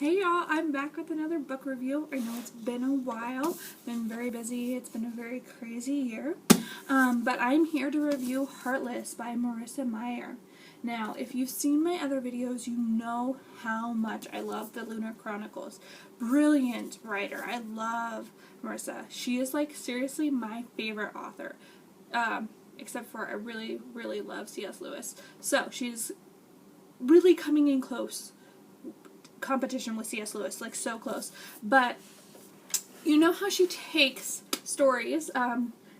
Hey y'all, I'm back with another book review. I know it's been a while, been very busy, it's been a very crazy year, but I'm here to review Heartless by Marissa Meyer. Now, if you've seen my other videos, you know how much I love the Lunar Chronicles. Brilliant writer. I love Marissa. She is like seriously my favorite author, except for I really, really love C.S. Lewis. So she's really coming in close competition with C.S. Lewis, like so close. But you know how she takes stories,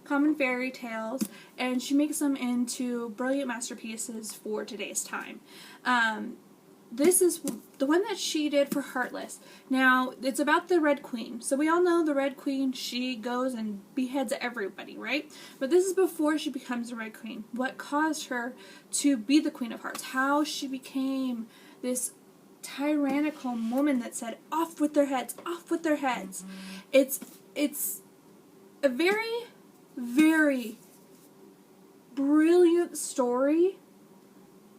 common fairy tales, and she makes them into brilliant masterpieces for today's time. This is the one that she did for Heartless. Now, it's about the Red Queen. So we all know the Red Queen, she goes and beheads everybody, right? But this is before she becomes the Red Queen. What caused her to be the Queen of Hearts? How she became this tyrannical woman that said, off with their heads, off with their heads. It's a very, very brilliant story,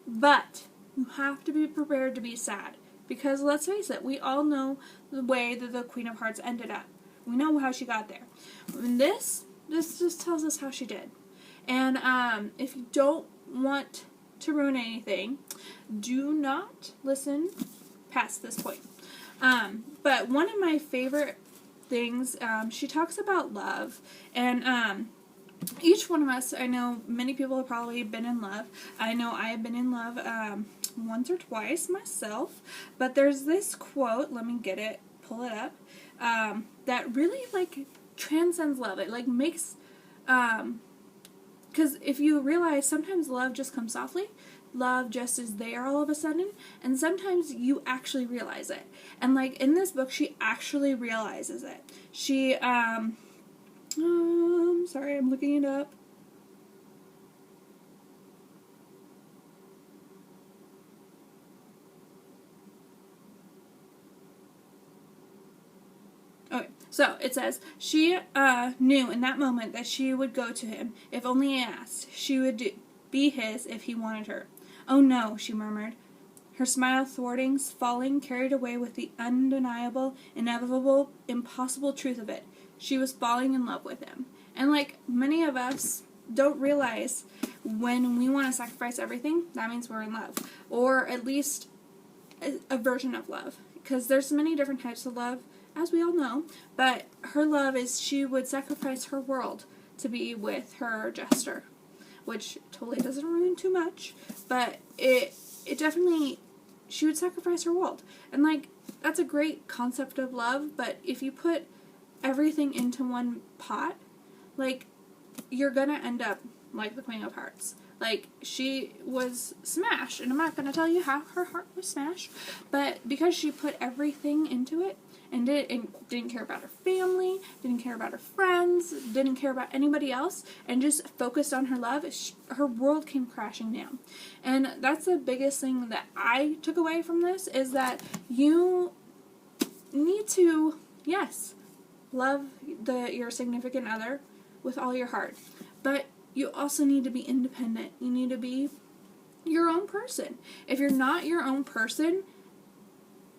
but you have to be prepared to be sad. Because let's face it, we all know the way that the Queen of Hearts ended up. We know how she got there. And this just tells us how she did. And if you don't want to ruin anything, do not listen past this point. But one of my favorite things, she talks about love, and each one of us, I know many people have probably been in love. I know I have been in love once or twice myself, but there's this quote, let me get it, pull it up, that really like transcends love. It like makes, because if you realize sometimes love just comes softly, love just is there all of a sudden, and sometimes you actually realize it. And like in this book, she actually realizes it. She, sorry, I'm looking it up. Okay, so it says, she knew in that moment that she would go to him if only he asked. She would be his if he wanted her. Oh no, she murmured, her smile thwarting, falling, carried away with the undeniable, inevitable, impossible truth of it. She was falling in love with him. And like many of us don't realize, when we want to sacrifice everything, that means we're in love. Or at least a version of love. Because there's many different types of love, as we all know. But her love is she would sacrifice her world to be with her jester. Which totally doesn't ruin too much, but it definitely, she would sacrifice her world. And like, that's a great concept of love, but if you put everything into one pot, like, you're gonna end up like the Queen of Hearts. Like, she was smashed, and I'm not gonna tell you how her heart was smashed, but because she put everything into it, and didn't care about her family, didn't care about her friends, didn't care about anybody else, and just focused on her love, her world came crashing down. And that's the biggest thing that I took away from this, is that you need to, yes, love your significant other with all your heart, but you also need to be independent. You need to be your own person. If you're not your own person,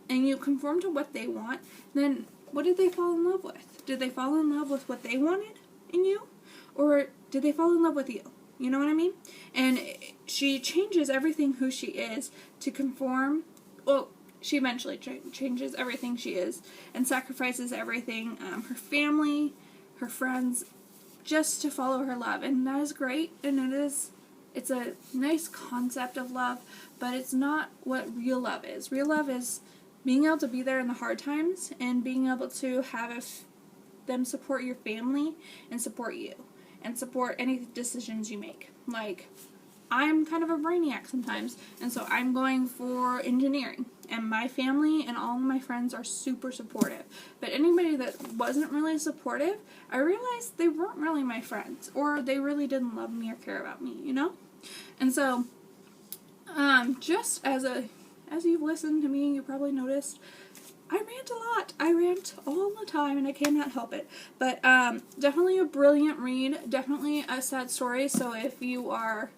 and you conform to what they want, then what did they fall in love with? Did they fall in love with what they wanted in you? Or did they fall in love with you? You know what I mean? And she changes everything who she is to conform. Well, she eventually changes everything she is and sacrifices everything, her family, her friends, just to follow her love. And that is great, and it's a nice concept of love, but it's not what real love is. Real love is being able to be there in the hard times, and being able to have them support your family and support you and support any decisions you make. Like, I'm kind of a brainiac sometimes, and so I'm going for engineering, and my family and all of my friends are super supportive. But anybody that wasn't really supportive, I realized they weren't really my friends, or they really didn't love me or care about me, you know? And so, just as you've listened to me, you probably noticed I rant a lot. I rant all the time, and I cannot help it. But definitely a brilliant read. Definitely a sad story. So if you are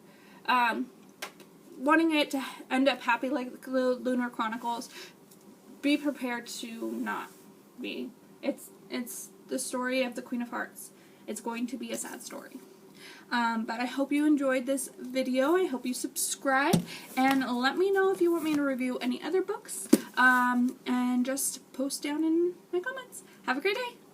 wanting it to end up happy like the Lunar Chronicles, be prepared to not be. It's the story of the Queen of Hearts. It's going to be a sad story. But I hope you enjoyed this video. I hope you subscribe, and let me know if you want me to review any other books, and just post down in my comments. Have a great day!